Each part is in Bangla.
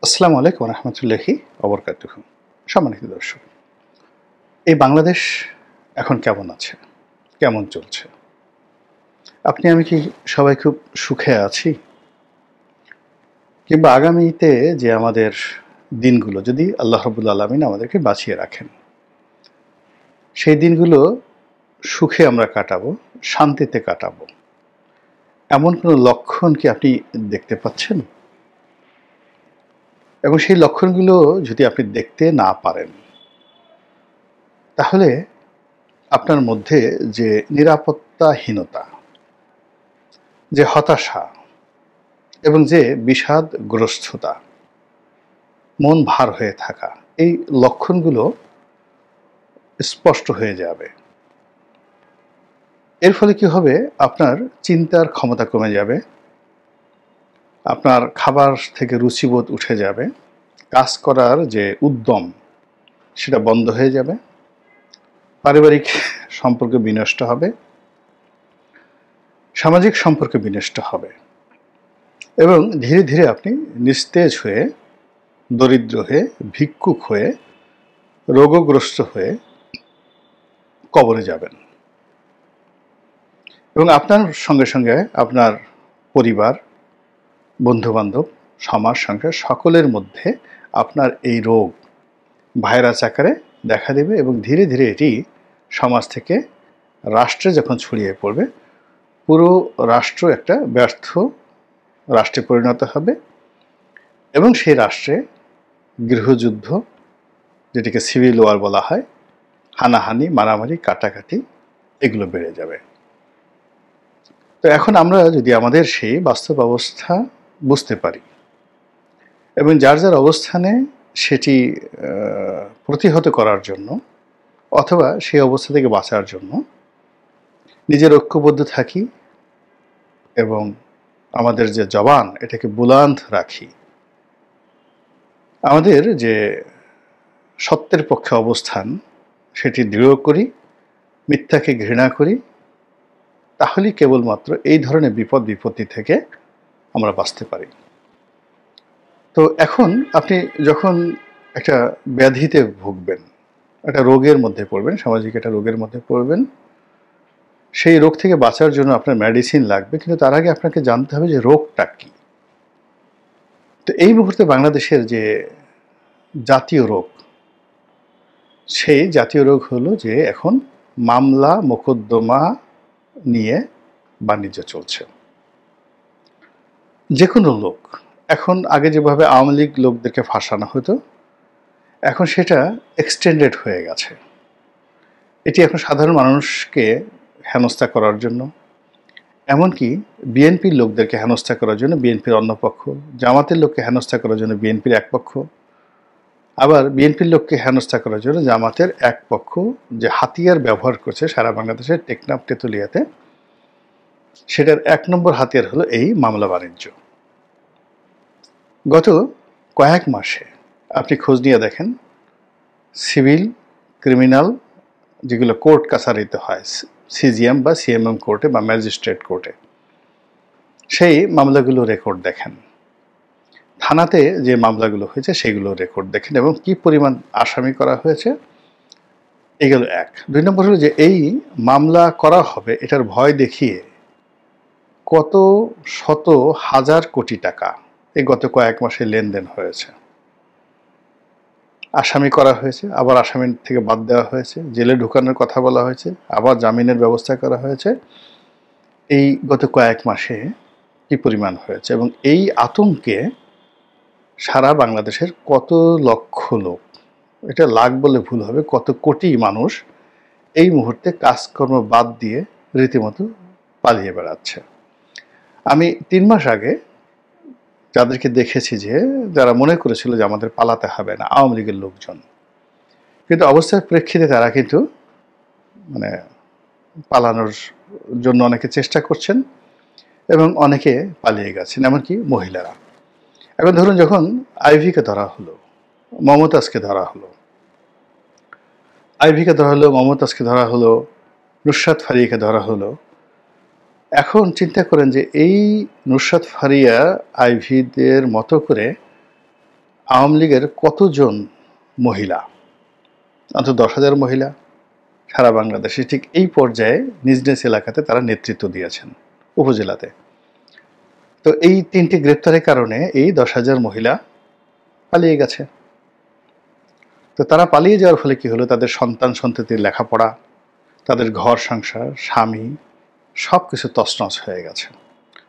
আসসালামু আলাইকুম রহমতুল্লাহি ওবরকাতুহু। সম্মানিত দর্শক, এই বাংলাদেশ এখন কেমন আছে, কেমন চলছে? আপনি আমি কি সবাই খুব সুখে আছি? কিংবা আগামীতে যে আমাদের দিনগুলো যদি আল্লাহ রাব্বুল আলামিন আমাদেরকে বাঁচিয়ে রাখেন, সেই দিনগুলো সুখে আমরা কাটাবো, শান্তিতে কাটাবো, এমন কোনো লক্ষণ কি আপনি দেখতে পাচ্ছেন? এবং সেই লক্ষণগুলো যদি আপনি দেখতে না পারেন, তাহলে আপনার মধ্যে যে নিরাপত্তাহীনতা, যে হতাশা এবং যে বিষাদগ্রস্ততা, মন ভার হয়ে থাকা, এই লক্ষণগুলো স্পষ্ট হয়ে যাবে। এর ফলে কি হবে? আপনার চিন্তার ক্ষমতা কমে যাবে, আপনার খাবার থেকে রুচিবোধ উঠে যাবে, কাজ করার যে উদ্যম সেটা বন্ধ হয়ে যাবে, পারিবারিক সম্পর্ক বিনষ্ট হবে, সামাজিক সম্পর্ক বিনষ্ট হবে এবং ধীরে ধীরে আপনি নিস্তেজ হয়ে, দরিদ্র হয়ে, ভিক্ষুক হয়ে, রোগগ্রস্ত হয়ে কবরে যাবেন। এবং আপনার সঙ্গে সঙ্গে আপনার পরিবার, বন্ধুবান্ধব, সমাজ সংসার সকলের মধ্যে আপনার এই রোগ ভাইরাস আকারে দেখা দেবে এবং ধীরে ধীরে এটি সমাজ থেকে রাষ্ট্রে যখন ছড়িয়ে পড়বে, পুরো রাষ্ট্র একটা ব্যর্থ রাষ্ট্রে পরিণত হবে এবং সেই রাষ্ট্রে গৃহযুদ্ধ, যেটিকে সিভিল ওয়ার বলা হয়, হানাহানি, মারামারি, কাটাকাটি এগুলো বেড়ে যাবে। তো এখন আমরা যদি আমাদের সেই বাস্তব অবস্থা বুঝতে পারি এবং যার যার অবস্থানে সেটি প্রতিহত করার জন্য অথবা সেই অবস্থা থেকে বাঁচার জন্য নিজের ঐক্যবদ্ধ থাকি এবং আমাদের যে জবান এটাকে বুলান্দ রাখি, আমাদের যে সত্যের পক্ষে অবস্থান সেটি দৃঢ় করি, মিথ্যাকে ঘৃণা করি, তাহলেই কেবলমাত্র এই ধরনের বিপদ বিপত্তি থেকে আমরা বাঁচতে পারি। তো এখন আপনি যখন একটা ব্যাধিতে ভুগবেন, একটা রোগের মধ্যে পড়বেন, সামাজিক একটা রোগের মধ্যে পড়বেন, সেই রোগ থেকে বাঁচার জন্য আপনার মেডিসিন লাগবে, কিন্তু তার আগে আপনাকে জানতে হবে যে রোগটা কি। তো এই মুহূর্তে বাংলাদেশের যে জাতীয় রোগ, সেই জাতীয় রোগ হলো যে এখন মামলা মোকদ্দমা নিয়ে বাণিজ্য চলছে। যে কোনো লোক এখন, আগে যেভাবে আওয়ামী লীগ লোকদেরকে ফাঁসানো হতো, এখন সেটা এক্সটেন্ডেড হয়ে গেছে। এটি এখন সাধারণ মানুষকে হেনস্থা করার জন্য, এমনকি বিএনপির লোকদেরকে হেনস্থা করার জন্য বিএনপির অন্য পক্ষ, জামাতের লোককে হেনস্থা করার জন্য বিএনপির এক পক্ষ, আবার বিএনপির লোককে হেনস্থা করার জন্য জামাতের এক পক্ষ যে হাতিয়ার ব্যবহার করছে সারা বাংলাদেশের টেকনাফ, তেঁতুলিয়াতে, সেটার এক নম্বর হাতিয়ার হলো এই মামলা বাণিজ্য। গত কয়েক মাসে আপনি খোঁজ নিয়ে দেখেন, সিভিল, ক্রিমিনাল যেগুলো কোর্ট কাছারিতে হয়, সিজিএম বা সিএমএম কোর্টে বা ম্যাজিস্ট্রেট কোর্টে, সেই মামলাগুলো রেকর্ড দেখেন, থানাতে যে মামলাগুলো হয়েছে সেগুলো রেকর্ড দেখেন এবং কি পরিমাণ আসামি করা হয়েছে, এগুলো এক। ২ নম্বর হলো যে এই মামলা করা হবে এটার ভয় দেখিয়ে কত শত হাজার কোটি টাকা এই গত কয়েক মাসে লেনদেন হয়েছে। আসামি করা হয়েছে, আবার আসামির থেকে বাদ দেওয়া হয়েছে, জেলে ঢুকানোর কথা বলা হয়েছে, আবার জামিনের ব্যবস্থা করা হয়েছে। এই গত কয়েক মাসে কি পরিমাণ হয়েছে এবং এই আতঙ্কে সারা বাংলাদেশের কত লক্ষ লোক, এটা লাখ বলে ভুল হবে, কত কোটি মানুষ এই মুহূর্তে কাজকর্ম বাদ দিয়ে রীতিমতো পালিয়ে বেড়াচ্ছে। আমি ৩ মাস আগে যাদেরকে দেখেছি, যে যারা মনে করেছিল যে আমাদের পালাতে হবে না, আওয়ামী লীগের লোকজন, কিন্তু অবস্থার প্রেক্ষিতে তারা কিন্তু মানে পালানোর জন্য অনেকে চেষ্টা করছেন এবং অনেকে পালিয়ে গেছেন, এমনকি মহিলারা। এখন ধরুন, যখন আইভিকে ধরা হলো, মমতাজকে ধরা হলো, আইভিকে ধরা হলো, মমতাজকে ধরা হলো, নুসরাত ফারিয়াকে ধরা হলো, এখন চিন্তা করেন যে এই নুসরাত ফারিয়া, আইভিদের মতো করে আওয়ামী লীগের কতজন মহিলা, অন্তত 10,000 মহিলা সারা বাংলাদেশে ঠিক এই পর্যায়ে নিজ নিজ এলাকাতে তারা নেতৃত্ব দিয়েছেন উপজেলাতে। তো এই 3টি গ্রেপ্তারের কারণে এই 10,000 মহিলা পালিয়ে গেছে। তো তারা পালিয়ে যাওয়ার ফলে কি হলো, তাদের সন্তান সন্ততির লেখাপড়া, তাদের ঘর সংসার, স্বামী সব কিছু তছনছ হয়ে গেছে।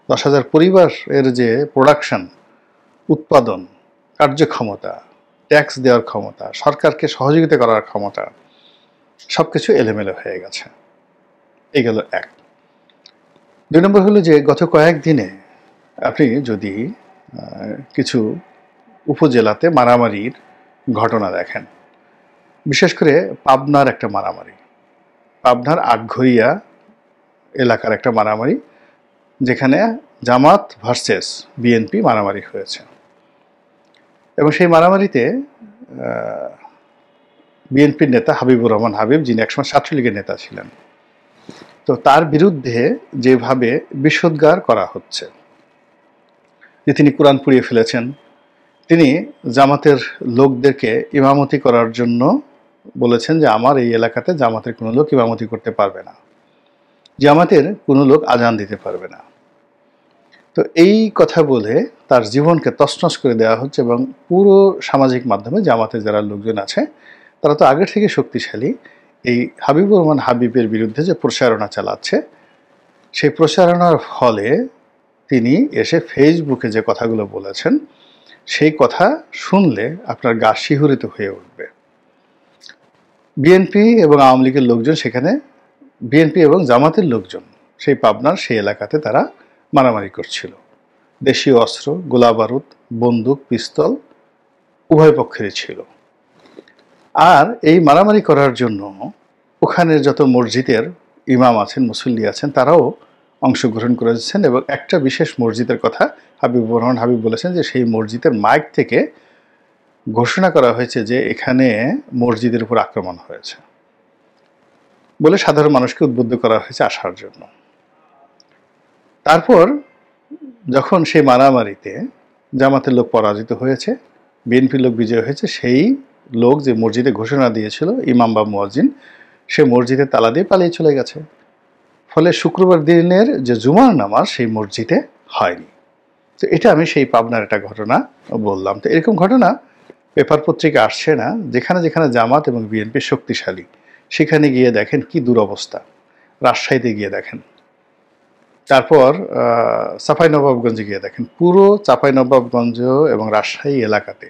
10,000 পরিবার এর যে প্রোডাকশন, উৎপাদন, কার্যক্ষমতা, ট্যাক্স দেওয়ার ক্ষমতা, সরকারকে সহযোগিতা করার ক্ষমতা সব কিছু এলোমেলো হয়ে গেছে। এই গেল এক। 2 নম্বর হলো যে গত কয়েকদিনে আপনি যদি কিছু উপজেলাতে মারামারির ঘটনা দেখেন, বিশেষ করে পাবনার একটা মারামারি, পাবনার আটঘরিয়া এলাকার একটা মারামারি, যেখানে জামাত ভার্সেস বিএনপি মারামারি হয়েছে। এবং সেই মারামারিতে বিএনপির নেতা হাবিবুর রহমান হাবিব, যিনি একসময় ছাত্রলীগের নেতা ছিলেন, তো তার বিরুদ্ধে যেভাবে বিষোদ্গার করা হচ্ছে যে তিনি কোরআন পুড়িয়ে ফেলেছেন, তিনি জামাতের লোকদেরকে ইমামতি করার জন্য বলেছেন যে আমার এই এলাকাতে জামাতের কোনো লোক ইমামতি করতে পারবে না, জামাতের কোনো লোক আজান দিতে পারবে না। তো এই কথা বলে তার জীবনকে তছনছ করে দেওয়া হচ্ছে। এবং পুরো সামাজিক মাধ্যমে জামাতের যারা লোকজন আছে তারা তো আগের থেকে শক্তিশালী, এই হাবিবুর রহমান হাবিবের বিরুদ্ধে যে প্রচারণা চালাচ্ছে, সেই প্রচারণার ফলে তিনি এসে ফেসবুকে যে কথাগুলো বলেছেন, সেই কথা শুনলে আপনার গা শিহরিত হয়ে উঠবে। বিএনপি এবং আওয়ামী লীগের লোকজন সেখানে, বিএনপি এবং জামাতের লোকজন সেই পাবনার সেই এলাকাতে তারা মারামারি করছিল। দেশীয় অস্ত্র, গোলা বারুদ, বন্দুক, পিস্তল উভয় পক্ষেরই ছিল। আর এই মারামারি করার জন্য ওখানের যত মসজিদের ইমাম আছেন, মুসল্লি আছেন, তারাও অংশগ্রহণ করেছেন। এবং একটা বিশেষ মসজিদের কথা হাবিবুর রহমান হাবিব বলেছেন যে সেই মসজিদের মাইক থেকে ঘোষণা করা হয়েছে যে এখানে মসজিদের উপর আক্রমণ হয়েছে বলে সাধারণ মানুষকে উদ্বুদ্ধ করা হয়েছে আসার জন্য। তারপর যখন সেই মারামারিতে জামাতের লোক পরাজিত হয়েছে, বিএনপির লোক বিজয় হয়েছে, সেই লোক যে মসজিদে ঘোষণা দিয়েছিল ইমাম বা মুয়াজ্জিন, সে মসজিদে তালা দিয়ে পালিয়ে চলে গেছে। ফলে শুক্রবার দিনের যে জুমার নামাজ সেই মসজিদে হয়নি। তো এটা আমি সেই পাবনার একটা ঘটনা বললাম। তো এরকম ঘটনা পেপার পত্রিকা আসছে না। যেখানে যেখানে জামাত এবং বিএনপি শক্তিশালী, সেখানে গিয়ে দেখেন কি দুরবস্থা। রাজশাহীতে গিয়ে দেখেন, তারপর চাঁপাইনবাবগঞ্জে গিয়ে দেখেন, পুরো চাঁপাইনবাবগঞ্জ এবং রাজশাহী এলাকাতে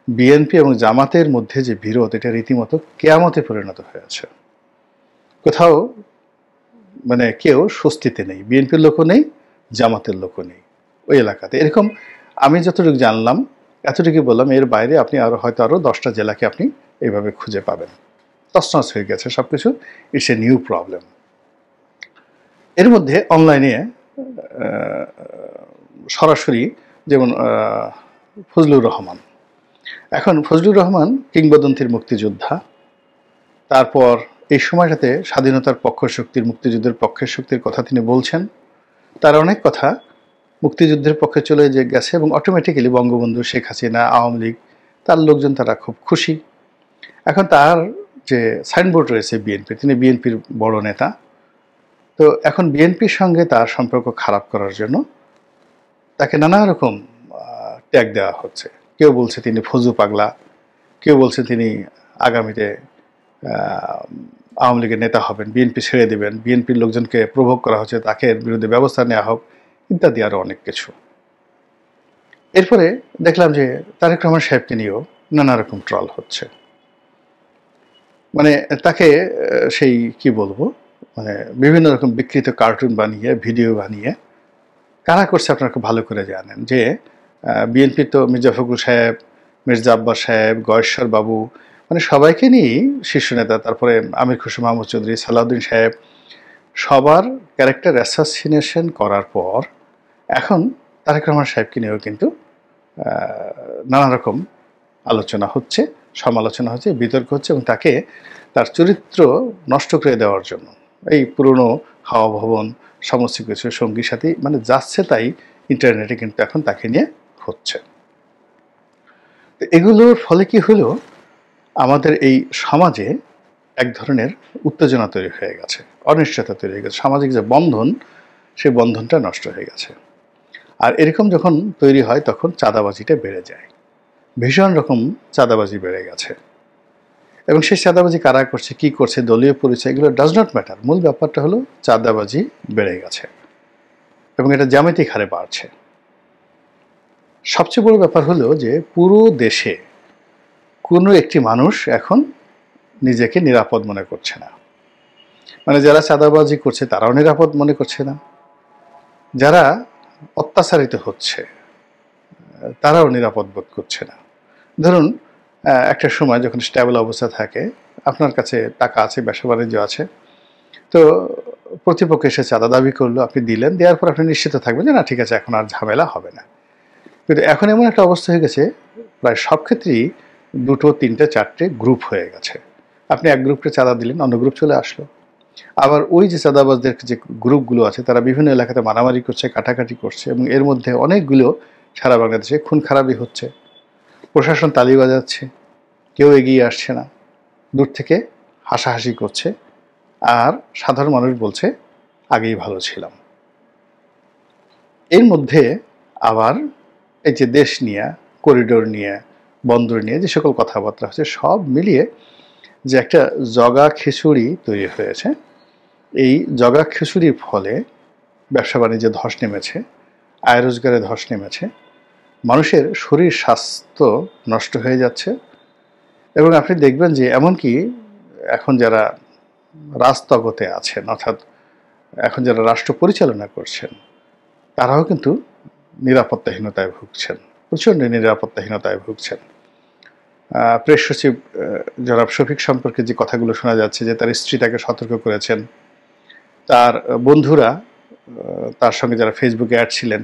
বিএনপি এবং জামাতের মধ্যে যে বিরোধ, এটা রীতিমতো কেয়ামতে পরিণত হয়েছে। কোথাও মানে কেউ স্বস্তিতে নেই, বিএনপির লোকও নেই, জামাতের লোকও নেই ওই এলাকাতে। এরকম আমি যতটুকু জানলাম এতটুকু বললাম, এর বাইরে আপনি হয়তো আরও 10টা জেলাকে আপনি এইভাবে খুঁজে পাবেন। তছনছ হয়ে গেছে সব কিছু। It's a new problem. এর মধ্যে অনলাইনে সরাসরি যেমন ফজলুর রহমান, এখন ফজলুর রহমান কিংবদন্তির মুক্তিযোদ্ধা, তারপর এই সময়টাতে স্বাধীনতার পক্ষ শক্তির, মুক্তিযুদ্ধের পক্ষের শক্তির কথা তিনি বলছেন। তার অনেক কথা মুক্তিযুদ্ধের পক্ষে চলে যে গেছে এবং অটোমেটিক্যালি বঙ্গবন্ধু, শেখ হাসিনা, আওয়ামী লীগ, তার লোকজন তারা খুব খুশি। এখন তার যে সাইনবোর্ড রয়েছে বিএনপি, তিনি বিএনপির বড় নেতা। তো এখন বিএনপির সঙ্গে তার সম্পর্ক খারাপ করার জন্য তাকে নানা রকম ট্যাগ দেওয়া হচ্ছে। কেউ বলছে তিনি ফজু পাগলা, কেউ বলছে তিনি আগামীতে আওয়ামী লীগের নেতা হবেন, বিএনপি ছেড়ে দেবেন, বিএনপির লোকজনকে প্রভোগ করা হচ্ছে, তাকে এর বিরুদ্ধে ব্যবস্থা নেওয়া হোক, ইত্যাদি আরও অনেক কিছু। এরপরে দেখলাম যে তারেক রহমান সাহেবকে নিয়েও নানা রকম ট্রল হচ্ছে। মানে তাকে সেই কি বলবো, মানে বিভিন্ন রকম বিকৃত কার্টুন বানিয়ে, ভিডিও বানিয়ে কারা করছে আপনারা খুব ভালো করে জানেন। যে বিএনপি তো মির্জা ফখরুল সাহেব, মির্জা আব্বাস সাহেব, গয়েশ্বর বাবু, মানে সবাইকে নিয়েই শীর্ষ নেতা, তারপরে আমির খুশরো মাহমুদ চৌধুরী, সালাউদ্দিন সাহেব, সবার ক্যারেক্টার অ্যাসাসিনেশন করার পর এখন তারেক রহমান সাহেবকে নিয়েও কিন্তু নানা রকম আলোচনা হচ্ছে, সমালোচনা হচ্ছে, বিতর্ক হচ্ছে এবং তাকে তার চরিত্র নষ্ট করে দেওয়ার জন্য এই পুরনো হাওয়া ভবন সমস্ত কিছু সঙ্গী সাথী মানে যাচ্ছে তাই ইন্টারনেটে কিন্তু এখন তাকে নিয়ে হচ্ছে। তো এগুলোর ফলে কি হলো, আমাদের এই সমাজে এক ধরনের উত্তেজনা তৈরি হয়ে গেছে, অনিশ্চয়তা তৈরি হয়ে গেছে, সামাজিক যে বন্ধন সেই বন্ধনটা নষ্ট হয়ে গেছে। আর এরকম যখন তৈরি হয় তখন চাঁদাবাজিটা বেড়ে যায়, ভীষণ রকম চাঁদাবাজি বেড়ে গেছে। এবং সেই চাঁদাবাজি কারা করছে, কি করছে, দলীয় পরিচয়, এগুলো ডাজ নট ম্যাটার। মূল ব্যাপারটা হলো চাঁদাবাজি বেড়ে গেছে এবং এটা জ্যামিতিক হারে বাড়ছে। সবচেয়ে বড় ব্যাপার হলো যে পুরো দেশে কোনো একটি মানুষ এখন নিজেকে নিরাপদ মনে করছে না। মানে যারা চাঁদাবাজি করছে তারাও নিরাপদ মনে করছে না, যারা অত্যাচারিত হচ্ছে তারাও নিরাপদ বোধ করছে না। ধরুন একটা সময় যখন স্ট্যাবল অবস্থা থাকে, আপনার কাছে টাকা আছে, ব্যবসা বাণিজ্য আছে, তো প্রতিপক্ষ এসে চাঁদা দাবি করলো, আপনি দিলেন, দেওয়ার পর আপনি নিশ্চিত থাকবেন যে না ঠিক আছে, এখন আর ঝামেলা হবে না। কিন্তু এখন এমন একটা অবস্থা হয়ে গেছে, প্রায় সব ক্ষেত্রেই 2, 3, 4টে গ্রুপ হয়ে গেছে। আপনি এক গ্রুপকে চাঁদা দিলেন, অন্য গ্রুপ চলে আসলো। আবার ওই যে চাঁদাবাজদের যে গ্রুপগুলো আছে তারা বিভিন্ন এলাকাতে মারামারি করছে, কাটাকাটি করছে, এবং এর মধ্যে অনেকগুলো সারা বাংলাদেশে খুন খারাপি হচ্ছে। প্রশাসন তালি বাজাচ্ছে, কেউ এগিয়ে আসছে না, দূর থেকে হাসাহাসি করছে, আর সাধারণ মানুষ বলছে আগেই ভালো ছিলাম। এর মধ্যে আবার এই যে দেশ নিয়ে, করিডোর নিয়ে, বন্দর নিয়ে যে সকল কথাবার্তা হচ্ছে, সব মিলিয়ে যে একটা জগা খিচুড়ি তৈরি হয়েছে। এই জগা খিচুড়ির ফলে ব্যবসা বাণিজ্যে ধস নেমেছে, আয় রোজগারে ধস নেমেছে, মানুষের শরীর স্বাস্থ্য নষ্ট হয়ে যাচ্ছে। এবং আপনি দেখবেন যে এমনকি এখন যারা রাজতগতে আছেন, অর্থাৎ এখন যারা রাষ্ট্র পরিচালনা করছেন, তারাও কিন্তু নিরাপত্তাহীনতায় ভুগছেন, প্রচণ্ড নিরাপত্তাহীনতায় ভুগছেন। প্রেস সচিব জনাব শফিক সম্পর্কে যে কথাগুলো শোনা যাচ্ছে, যে তার স্ত্রী তাকে সতর্ক করেছেন, তার বন্ধুরা তার সঙ্গে যারা ফেসবুকে অ্যাড ছিলেন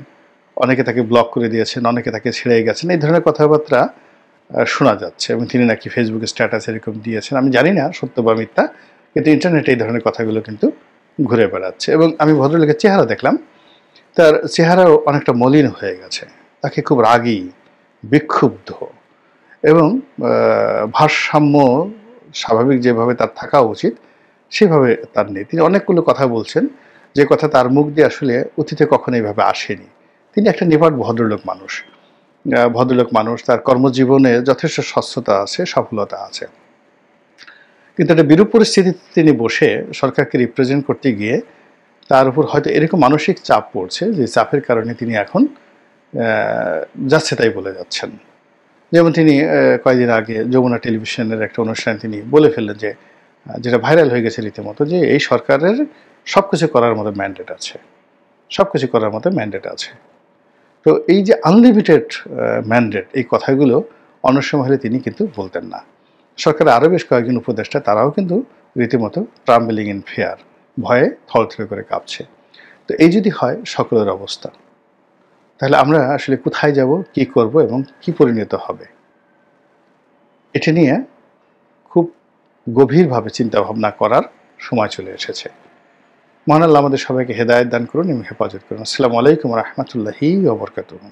অনেকে তাকে ব্লক করে দিয়েছেন, অনেকে তাকে ছেড়ে গেছেন, এই ধরনের কথাবার্তা শোনা যাচ্ছে। এবং তিনি নাকি ফেসবুকে স্ট্যাটাস এরকম দিয়েছেন। আমি জানি না সত্য বা মিথ্যা, কিন্তু ইন্টারনেটে এই ধরনের কথাগুলো কিন্তু ঘুরে বেড়াচ্ছে। এবং আমি ভদ্রলোকের চেহারা দেখলাম, তার চেহারাও অনেকটা মলিন হয়ে গেছে, তাকে খুব রাগী, বিক্ষুব্ধ এবং ভারসাম্য স্বাভাবিক যেভাবে তার থাকা উচিত সেভাবে তার নেই। তিনি অনেকগুলো কথা বলছেন, যে কথা তার মুখ দিয়ে আসলে অতীতে কখনো এইভাবে আসেনি। তিনি একটা নিপাট ভদ্রলোক মানুষ, তার কর্মজীবনে যথেষ্ট স্বচ্ছতা আছে, সফলতা আছে। কিন্তু একটা বিরূপ পরিস্থিতিতে তিনি বসে সরকারকে রিপ্রেজেন্ট করতে গিয়ে তার উপর হয়তো এরকম মানসিক চাপ পড়ছে, যে চাপের কারণে তিনি এখন যাচ্ছে তাই বলে যাচ্ছেন। যেমন তিনি কয়েকদিন আগে যমুনা টেলিভিশনের একটা অনুষ্ঠানে তিনি বলে ফেললেন, যে যেটা ভাইরাল হয়ে গেছে রীতিমতো, যে এই সরকারের সব কিছু করার মতো ম্যান্ডেট আছে, সব কিছু করার মতো ম্যান্ডেট আছে। তো এই যে আনলিমিটেড ম্যান্ডেট, এই কথাগুলো অন্য সময় হলে তিনি কিন্তু বলতেন না। সরকারের আরও বেশ কয়েকজন উপদেষ্টা তারাও কিন্তু রীতিমতো ট্রাম্বলিং ইন ফিয়ার, ভয়ে থরথরে করে কাঁপছে। তো এই যদি হয় সকলের অবস্থা, তাহলে আমরা আসলে কোথায় যাব, কি করব এবং কি পরিণত হবে, এটা নিয়ে খুব গভীরভাবে চিন্তা ভাবনা করার সময় চলে এসেছে। মহান আল্লাহ আমাদের সবাইকে হেদায়েত দান করুন এবং হেফাজত করুন। আসসালামু আলাইকুম ওয়া রাহমাতুল্লাহি ওয়া বারাকাতুহু।